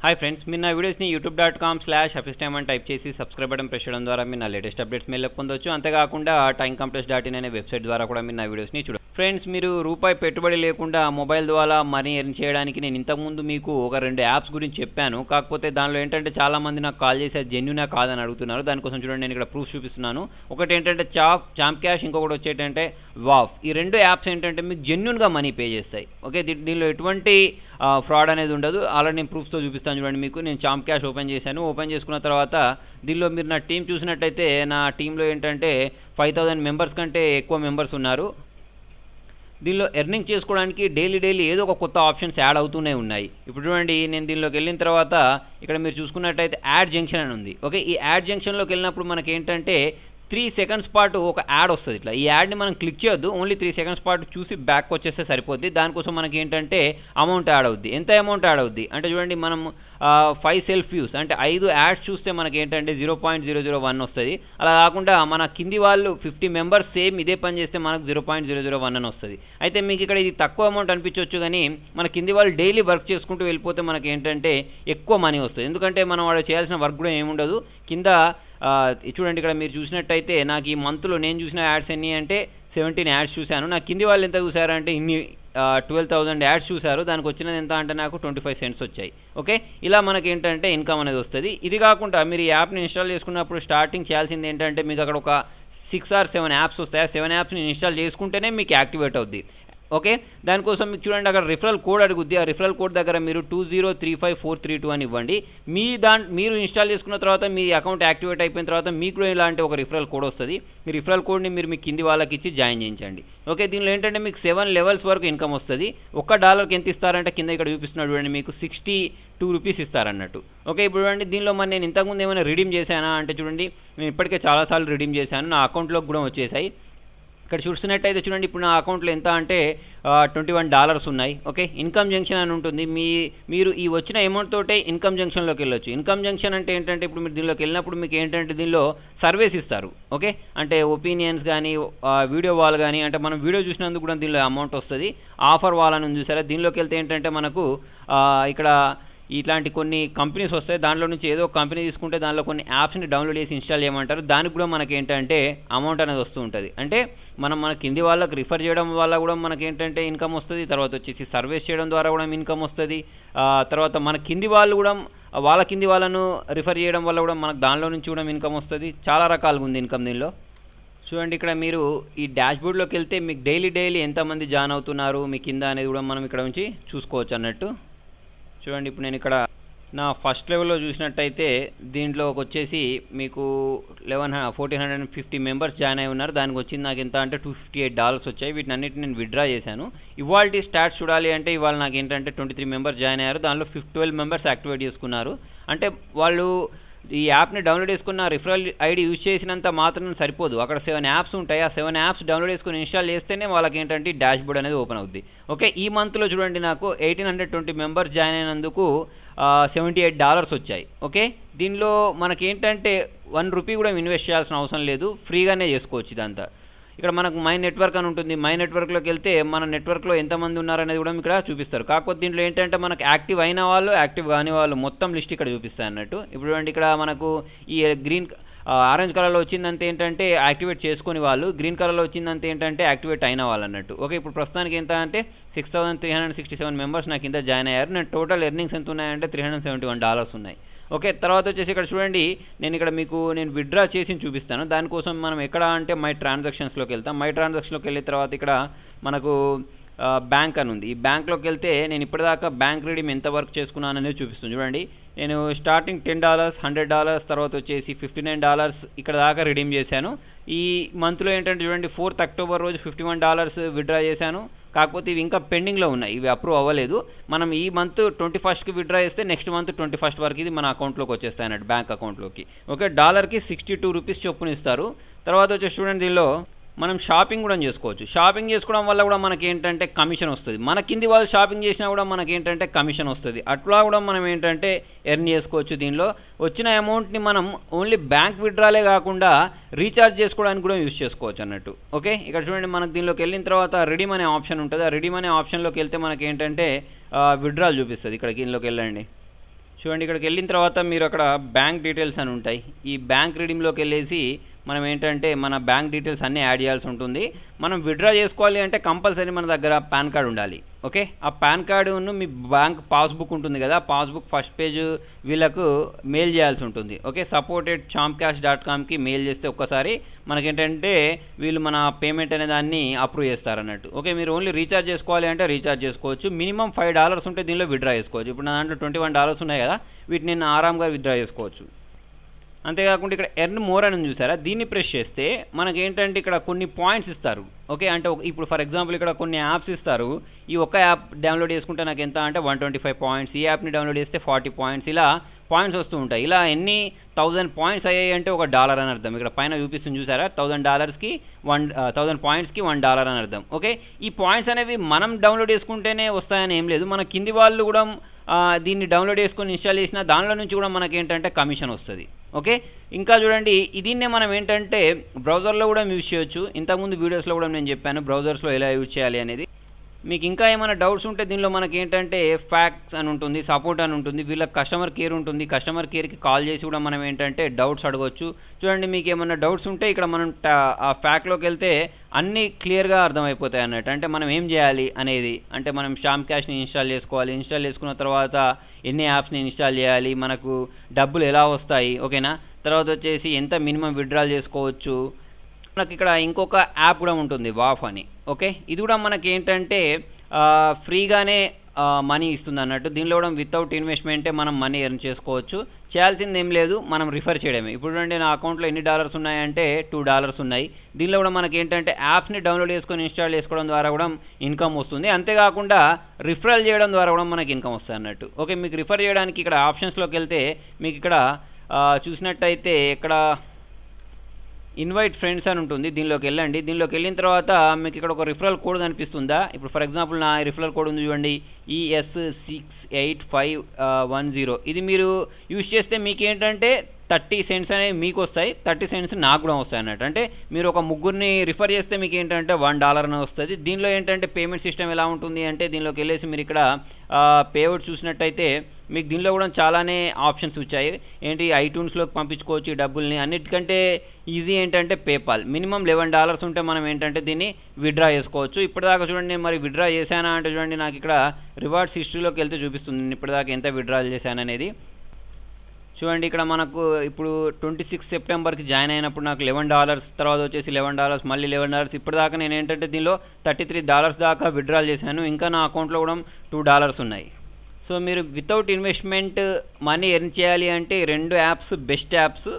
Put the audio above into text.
Hi friends, మీరు నా వీడియోస్ని youtube.com/hafiztime అని టైప్ చేసి సబ్స్క్రైబ్ బటన్ ప్రెస్ చేయడం ద్వారా మీరు నా లేటెస్ట్ అప్డేట్స్ మెయిల్ పొందొచ్చు. అంతేకాకుండా timecompress.in అనే వెబ్సైట్ ద్వారా కూడా మీరు నా వీడియోస్ని చూడవచ్చు. ఫ్రెండ్స్, మీరు రూపాయి పెట్టుబడి లేకుండా మొబైల్ ద్వారా మనీ ఎర్న్ చేయడానికి నేను ఇంతకుముందు మీకు ఒక 2 యాప్స్ గురించి చెప్పాను. కాకపోతే దానిలో ఏంటంటే చాలామంది నాకు కాల్ చేసి జెన్యూనా కాదని అడుగుతున్నారు. దానికోసం చూడండి, నేను ఇక్కడ ప్రూఫ్ చూపిస్తున్నాను. ఒకటి ఏంటంటే చాంప్ క్యాష్, ఇంకొకటి వచ్చేటంటే వాఫ్. ఈ 2 యాప్స్ ఏంటంటే మీకు జెన్యూన్గా మనీ పే చేస్తాయి. ఓకే, దీనిలో ఎటువంటి ఫ్రాడ్ అనేది ఉండదు. ఆల్రెడీ నేను ప్రూఫ్స్తో చూపిస్తాను చూడండి మీకు. నేను చాంప్ క్యాష్ ఓపెన్ చేశాను. ఓపెన్ చేసుకున్న తర్వాత దీనిలో మీరు నా టీం చూసినట్టయితే నా టీంలో ఏంటంటే 5000 మెంబర్స్ కంటే ఎక్కువ మెంబర్స్ ఉన్నారు. దీనిలో ఎర్నింగ్ చేసుకోవడానికి డైలీ ఏదో ఒక కొత్త ఆప్షన్స్ యాడ్ అవుతూనే ఉన్నాయి. ఇప్పుడు చూడండి, నేను దీనిలోకి వెళ్ళిన తర్వాత ఇక్కడ మీరు చూసుకున్నట్టయితే యాడ్ జంక్షన్ అని ఉంది. ఓకే, ఈ యాడ్ జంక్షన్లోకి వెళ్ళినప్పుడు మనకి ఏంటంటే 3 సెకండ్స్ పాటు ఒక యాడ్ వస్తుంది. ఇట్లా ఈ యాడ్ని మనం క్లిక్ చేయొద్దు, ఓన్లీ 3 సెకండ్స్ పాటు చూసి బ్యాక్ వచ్చేస్తే సరిపోద్ది. దానికోసం మనకి ఏంటంటే అమౌంట్ యాడ్ అవుద్ది. ఎంత అమౌంట్ యాడ్ అవుద్ది అంటే చూడండి, మనం 5 సెల్ఫ్ వ్యూస్ అంటే 5 యాడ్స్ చూస్తే మనకి ఏంటంటే 0.001 వస్తుంది. అలా కాకుండా మన కింది వాళ్ళు 50 మెంబర్స్ సేమ్ ఇదే పని చేస్తే మనకు 0.001 అని వస్తుంది. అయితే మీకు ఇక్కడ ఇది తక్కువ అమౌంట్ అనిపించవచ్చు, కానీ మన కింది వాళ్ళు డైలీ వర్క్ చేసుకుంటూ వెళ్ళిపోతే మనకి ఏంటంటే ఎక్కువ మనీ వస్తుంది. ఎందుకంటే మనం వాడు చేయాల్సిన వర్క్ కూడా ఏముండదు. కింద చూడండి, ఇక్కడ మీరు చూసినట్టయితే నాకు ఈ మంత్లో నేను చూసిన యాడ్స్ ఎన్ని అంటే 17 యాడ్స్ చూశాను. నా కింది వాళ్ళు ఎంత చూసారంటే ఇన్ని 12,000 యాడ్స్ చూశారు. దానికి వచ్చినది ఎంత అంటే నాకు 25 సెంట్స్ వచ్చాయి. ఓకే, ఇలా మనకి ఏంటంటే ఇన్కమ్ అనేది వస్తుంది. ఇది కాకుండా మీరు ఈ యాప్ని ఇన్స్టాల్ చేసుకున్నప్పుడు స్టార్టింగ్ చేయాల్సింది ఏంటంటే మీకు అక్కడ ఒక 6 or 7 యాప్స్ వస్తాయి. ఆ 7 యాప్స్ని ఇన్స్టాల్ చేసుకుంటేనే మీకు యాక్టివేట్ అవుద్ది. ఓకే, దానికోసం మీకు చూడండి, అక్కడ రిఫరల్ కోడ్ అడుగుద్ది. ఆ రిఫరల్ కోడ్ దగ్గర మీరు 2035432 అని ఇవ్వండి. మీరు ఇన్స్టాల్ చేసుకున్న తర్వాత మీ అకౌంట్ యాక్టివేట్ అయిపోయిన తర్వాత మీకు ఇలాంటి ఒక రిఫరల్ కోడ్ వస్తుంది. ఈ రిఫరల్ కోడ్ని మీరు మీ కింది వాళ్ళకి ఇచ్చి జాయిన్ చేయించండి. ఓకే, దీనిలో ఏంటంటే మీకు 7 లెవెల్స్ వరకు ఇన్కమ్ వస్తుంది. $1 ఎంత ఇస్తారంటే కింద ఇక్కడ చూపిస్తున్నాడు చూడండి, మీకు 62 రూపీస్ ఇస్తారన్నట్టు. ఓకే, ఇప్పుడు చూడండి, దీనిలో మరి నేను ఇంతకుముందు ఏమైనా రిడీమ్ చేశానా అంటే చూడండి, నేను ఇప్పటికే చాలాసార్లు రిడీమ్ చేశాను. నా అకౌంట్లోకి కూడా వచ్చేసాయి. ఇక్కడ చూస్తున్నట్టయితే చూడండి, ఇప్పుడు నా అకౌంట్లో ఎంత అంటే $21 ఉన్నాయి. ఓకే, ఇన్కమ్ జంక్షన్ అని ఉంటుంది. మీరు ఈ వచ్చిన అమౌంట్ తోటే ఇన్కమ్ జంక్షన్లోకి వెళ్ళొచ్చు. ఇన్కమ్ జంక్షన్ అంటే ఏంటంటే ఇప్పుడు మీరు దీనిలోకి వెళ్ళినప్పుడు మీకు ఏంటంటే దీనిలో సర్వేస్ ఇస్తారు. ఓకే, అంటే ఒపీనియన్స్ కానీ వీడియో వాల్ కానీ, అంటే మనం వీడియో చూసినందుకు కూడా దీనిలో అమౌంట్ వస్తుంది. ఆఫర్ వాల్ అని చూసారా, దీనిలోకి వెళ్తే ఏంటంటే మనకు ఇక్కడ ఇట్లాంటి కొన్ని కంపెనీస్ వస్తాయి. దాంట్లో నుంచి ఏదో ఒక కంపెనీ తీసుకుంటే దానిలో కొన్ని యాప్స్ని డౌన్లోడ్ చేసి ఇన్స్టాల్ చేయమంటారు. దానికి కూడా మనకి ఏంటంటే అమౌంట్ అనేది వస్తూ ఉంటుంది. అంటే మన కింది వాళ్ళకి రిఫర్ చేయడం వల్ల కూడా మనకి ఏంటంటే ఇన్కమ్ వస్తుంది. తర్వాత వచ్చేసి సర్వీస్ చేయడం ద్వారా కూడా ఇన్కమ్ వస్తుంది. తర్వాత మన కింది వాళ్ళు కూడా వాళ్ళ కింది వాళ్ళను రిఫర్ చేయడం వల్ల కూడా మనకు దానిలో నుంచి కూడా ఇన్కమ్ వస్తుంది. చాలా రకాలుగా ఉంది ఇన్కమ్ దీనిలో. చూడండి, ఇక్కడ మీరు ఈ డాష్బోర్డ్లోకి వెళ్తే మీకు డైలీ ఎంతమంది జాయిన్ అవుతున్నారు మీ కింద అనేది కూడా మనం ఇక్కడ నుంచి చూసుకోవచ్చు అన్నట్టు. చూడండి, ఇప్పుడు నేను ఇక్కడ నా ఫస్ట్ లెవెల్లో చూసినట్టయితే దీంట్లోకి వచ్చేసి మీకు 1450 మెంబర్స్ జాయిన్ అయి ఉన్నారు. దానికి వచ్చింది నాకు ఎంత అంటే $258 వచ్చాయి. వీటిని అన్నిటిని నేను విత్డ్రా చేశాను. ఇవాళ స్టాట్స్ చూడాలి అంటే ఇవాళ నాకు ఏంటంటే 23 మెంబర్స్ జాయిన్ అయ్యారు. దానిలో 12 మెంబర్స్ యాక్టివేట్ చేసుకున్నారు. అంటే వాళ్ళు ఈ యాప్ని డౌన్లోడ్ చేసుకున్న రిఫరల్ ఐడి యూజ్ చేసినంత మాత్రం సరిపోదు. అక్కడ 7 యాప్స్ ఉంటాయి. ఆ 7 యాప్స్ డౌన్లోడ్ చేసుకుని ఇన్స్టాల్ చేస్తేనే వాళ్ళకి ఏంటంటే డాష్బోర్డ్ అనేది ఓపెన్ అవుద్ది. ఓకే, ఈ మంత్లో చూడండి, నాకు 1820 మెంబర్స్ జాయిన్ అయినందుకు $78 వచ్చాయి. ఓకే, దీనిలో మనకి ఏంటంటే ₹1 కూడా ఇన్వెస్ట్ చేయాల్సిన అవసరం లేదు, ఫ్రీగానే చేసుకోవచ్చు ఇదంతా. ఇక్కడ మనకు మై నెట్వర్క్ అని ఉంటుంది. మై నెట్వర్క్లోకి వెళ్తే మన నెట్వర్క్లో ఎంతమంది ఉన్నారనేది కూడా ఇక్కడ చూపిస్తారు. కాకపోతే దీంట్లో ఏంటంటే మనకు యాక్టివ్ అయిన వాళ్ళు, యాక్టివ్ కాని వాళ్ళు మొత్తం లిస్ట్ ఇక్కడ చూపిస్తాయి అన్నట్టు. ఇప్పుడు ఇక్కడ మనకు ఈ ఆరెంజ్ కలర్లో వచ్చిందంటే ఏంటంటే యాక్టివేట్ చేసుకుని వాళ్ళు, గ్రీన్ కలర్లో వచ్చిందంటే ఏంటంటే యాక్టివేట్ అయిన వాళ్ళు అన్నట్టు. ఓకే, ఇప్పుడు ప్రస్తుతానికి ఎంత అంటే 6367 మెంబర్స్ నాకు కింద జాయిన్ అయ్యారు. నేను టోటల్ ఎర్నింగ్స్ ఎంత ఉన్నాయంటే $371 ఉన్నాయి. ఓకే, తర్వాత వచ్చేసి ఇక్కడ చూడండి, నేను విత్డ్రా చేసి చూపిస్తాను. దానికోసం మనం ఎక్కడ అంటే మై ట్రాన్సాక్షన్స్లోకి వెళ్తాం. మై ట్రాన్సాక్షన్లోకి వెళ్ళిన తర్వాత ఇక్కడ మనకు బ్యాంక్ అని ఉంది. ఈ బ్యాంక్లోకి వెళ్తే నేను ఇప్పటిదాకా బ్యాంక్ రీడీమ్ ఎంత వర్క్ చేసుకున్నాను అనేది చూపిస్తుంది. చూడండి, నేను స్టార్టింగ్ $10, $100, తర్వాత వచ్చేసి $59 ఇక్కడ దాకా రిడీమ్ చేశాను. ఈ మంత్లో ఏంటంటే చూడండి, 4th అక్టోబర్ రోజు $51 విత్డ్రా చేశాను. కాకపోతే ఇవి ఇంకా పెండింగ్లో ఉన్నాయి, ఇవి అప్రూవ్ అవ్వలేదు. మనం ఈ మంత్ 21st విత్డ్రా చేస్తే నెక్స్ట్ మంత్ 21st వరకు ఇది మన అకౌంట్లోకి వచ్చేస్తాయి అన్నట్టు, బ్యాంక్ అకౌంట్లోకి. ఓకే, $1కి 62 రూపీస్ చొప్పున ఇస్తారు. తర్వాత వచ్చేసి చూడండి, దీనిలో మనం షాపింగ్ కూడా చేసుకోవచ్చు. షాపింగ్ చేసుకోవడం వల్ల కూడా మనకి ఏంటంటే కమిషన్ వస్తుంది. మన కింది వాళ్ళు షాపింగ్ చేసినా కూడా మనకి ఏంటంటే కమిషన్ వస్తుంది. అట్లా కూడా మనం ఏంటంటే ఎర్న్ చేసుకోవచ్చు. దీనిలో వచ్చిన అమౌంట్ని మనం ఓన్లీ బ్యాంక్ విత్డ్రాలే కాకుండా రీఛార్జ్ చేసుకోవడానికి కూడా యూజ్ చేసుకోవచ్చు అన్నట్టు. ఓకే, ఇక్కడ చూడండి, మనకు దీనిలోకి వెళ్ళిన తర్వాత రిడీమ్ అనే ఆప్షన్ ఉంటుంది. ఆ రిడీమ్ అనే ఆప్షన్లోకి వెళ్తే మనకి ఏంటంటే విత్డ్రాల్ చూపిస్తుంది. ఇక్కడ దీనిలోకి వెళ్ళండి, చూడండి ఇక్కడికి వెళ్ళిన తర్వాత మీరు అక్కడ బ్యాంక్ డీటెయిల్స్ అని ఉంటాయి. ఈ బ్యాంక్ రీడింగ్లోకి వెళ్ళేసి మనం ఏంటంటే మన బ్యాంక్ డీటెయిల్స్ అన్నీ యాడ్ చేయాల్సి ఉంటుంది. మనం విత్డ్రా చేసుకోవాలి అంటే కంపల్సరీ మన దగ్గర పాన్ కార్డ్ ఉండాలి. ఓకే, ఆ పాన్ కార్డును మీ బ్యాంక్ పాస్బుక్ ఉంటుంది కదా, పాస్బుక్ ఫస్ట్ పేజ్ వీళ్ళకు మెయిల్ చేయాల్సి ఉంటుంది. ఓకే, support@champcash.comకి మెయిల్ చేస్తే ఒక్కసారి మనకేంటంటే వీళ్ళు మన పేమెంట్ అనే దాన్ని అప్రూవ్ చేస్తారన్నట్టు. ఓకే, మీరు ఓన్లీ రీఛార్జ్ చేసుకోవాలి అంటే రీఛార్జ్ చేసుకోవచ్చు. మినిమం $5 ఉంటే దీనిలో విత్డ్రా చేసుకోవచ్చు. ఇప్పుడు నా దాంట్లో $21 ఉన్నాయి కదా, వీటిని నేను ఆరాంగా విత్డ్రా చేసుకోవచ్చు. అంతేకాకుండా ఇక్కడ ఎర్న్ మోర్ అని చూసారా, దీన్ని ప్రెస్ చేస్తే మనకేంటంటే ఇక్కడ కొన్ని పాయింట్స్ ఇస్తారు. ఓకే, అంటే ఇప్పుడు ఫర్ ఎగ్జాంపుల్ ఇక్కడ కొన్ని యాప్స్ ఇస్తారు. ఈ ఒక్క యాప్ డౌన్లోడ్ చేసుకుంటే నాకు ఎంత అంటే 125 పాయింట్స్, ఈ యాప్ని డౌన్లోడ్ చేస్తే 40 పాయింట్స్, ఇలా పాయింట్స్ వస్తూ ఉంటాయి. ఇలా ఎన్ని 1000 పాయింట్స్ అయ్యాయి అంటే $1 అని అర్థం. ఇక్కడ పైన చూపిస్తుంది చూసారా, $1000 పాయింట్స్కి $1 అని అర్థం. ఓకే, ఈ పాయింట్స్ అనేవి మనం డౌన్లోడ్ చేసుకుంటేనే వస్తాయని ఏం లేదు, మన కింది వాళ్ళు కూడా దీన్ని డౌన్లోడ్ చేసుకొని ఇన్స్టాల్ చేసిన దానిలో నుంచి కూడా మనకి ఏంటంటే కమిషన్ వస్తుంది. ఓకే, ఇంకా చూడండి దీన్నే మనం ఏంటంటే బ్రౌజర్లో కూడా యూజ్ చేయొచ్చు. ఇంతకుముందు వీడియోస్లో కూడా నేను చెప్పాను బ్రౌజర్స్లో ఎలా యూజ్ చేయాలి అనేది. మీకు ఇంకా ఏమైనా డౌట్స్ ఉంటే దీనిలో మనకి ఏంటంటే ఫ్యాక్ట్స్ అని ఉంటుంది, సపోర్ట్ అని ఉంటుంది, వీళ్ళకి కస్టమర్ కేర్ ఉంటుంది. కస్టమర్ కేర్కి కాల్ చేసి కూడా మనం ఏంటంటే డౌట్స్ అడగవచ్చు. చూడండి మీకు ఏమైనా డౌట్స్ ఉంటే ఇక్కడ మనం ఆ ఫ్యాక్ట్లోకి వెళ్తే అన్నీ క్లియర్గా అర్థమైపోతాయి అన్నట్టు. అంటే మనం ఏం చేయాలి అనేది, అంటే మనం శ్యామ్ క్యాష్ని ఇన్స్టాల్ చేసుకోవాలి, ఇన్స్టాల్ చేసుకున్న తర్వాత ఎన్ని యాప్స్ని ఇన్స్టాల్ చేయాలి, మనకు డబ్బులు ఎలా వస్తాయి, ఓకేనా, తర్వాత వచ్చేసి ఎంత మినిమం విత్డ్రాల్ చేసుకోవచ్చు. మనకి ఇక్కడ ఇంకొక యాప్ కూడా ఉంటుంది వాఫ్ అని. ఓకే, ఇది కూడా మనకి ఏంటంటే ఫ్రీగానే మనీ ఇస్తుంది అన్నట్టు. దీనిలో కూడా వితౌట్ ఇన్వెస్ట్మెంటే మనం మనీ ఎర్న్ చేసుకోవచ్చు. చేయాల్సింది ఏం లేదు, మనం రిఫర్ చేయడమే. ఇప్పుడు చూడండి నా అకౌంట్లో ఎన్ని డాలర్స్ ఉన్నాయంటే $2 ఉన్నాయి. దీనిలో కూడా మనకి ఏంటంటే యాప్స్ని డౌన్లోడ్ చేసుకొని ఇన్స్టాల్ చేసుకోవడం ద్వారా కూడా ఇన్కమ్ వస్తుంది. అంతేకాకుండా రిఫరల్ చేయడం ద్వారా కూడా మనకి ఇన్కమ్ వస్తుంది అన్నట్టు. ఓకే, మీకు రిఫర్ చేయడానికి ఇక్కడ ఆప్షన్స్లోకి వెళ్తే మీకు ఇక్కడ చూసినట్టయితే ఇక్కడ ఇన్వైట్ ఫ్రెండ్స్ అని ఉంటుంది. దీనిలోకి వెళ్ళండి. దీనిలోకి వెళ్ళిన తర్వాత మీకు ఇక్కడ ఒక రిఫరల్ కోడ్ కనిపిస్తుందా. ఇప్పుడు ఫర్ ఎగ్జాంపుల్ నా రిఫరల్ కోడ్ ఉంది చూడండి, ES68510. ఇది మీరు యూజ్ చేస్తే మీకు ఏంటంటే 30 సెంట్స్ అనేవి మీకు వస్తాయి, 30 సెంట్స్ నాకు కూడా వస్తాయి అన్నట్టు. అంటే మీరు ఒక ముగ్గురిని రిఫర్ చేస్తే మీకు ఏంటంటే $1 అని వస్తుంది. దీనిలో ఏంటంటే పేమెంట్ సిస్టమ్ ఎలా ఉంటుంది అంటే దీనిలోకి వెళ్ళేసి మీరు ఇక్కడ పేఅవుట్ చూసినట్టయితే మీకు దీనిలో కూడా చాలానే ఆప్షన్స్ వచ్చాయి. ఏంటి ఐట్యూన్స్లోకి పంపించుకోవచ్చు ఈ డబ్బుల్ని. అన్నిటికంటే ఈజీ ఏంటంటే పేపాల్. మినిమం $11 ఉంటే మనం ఏంటంటే దీన్ని విత్డ్రా చేసుకోవచ్చు. ఇప్పటిదాకా చూడండి మరి విత్డ్రా చేశానా అంటే చూడండి నాకు ఇక్కడ రివార్డ్స్ హిస్టరీలోకి వెళ్తే చూపిస్తుంది ఇప్పటిదాకా ఎంత విత్డ్రాల్ చేశాను అనేది. చూడండి ఇక్కడ మనకు ఇప్పుడు 26 సెప్టెంబర్కి జాయిన్ అయినప్పుడు నాకు $11, తర్వాత వచ్చేసి $11, మళ్ళీ $11. ఇప్పటిదాకా నేను ఏంటంటే దీనిలో $33 దాకా విత్డ్రాల్ చేశాను. ఇంకా నా అకౌంట్లో కూడా $2 ఉన్నాయి. సో మీరు వితౌట్ ఇన్వెస్ట్మెంట్ మనీ ఎర్న్ చేయాలి అంటే 2 యాప్స్ బెస్ట్ యాప్స్.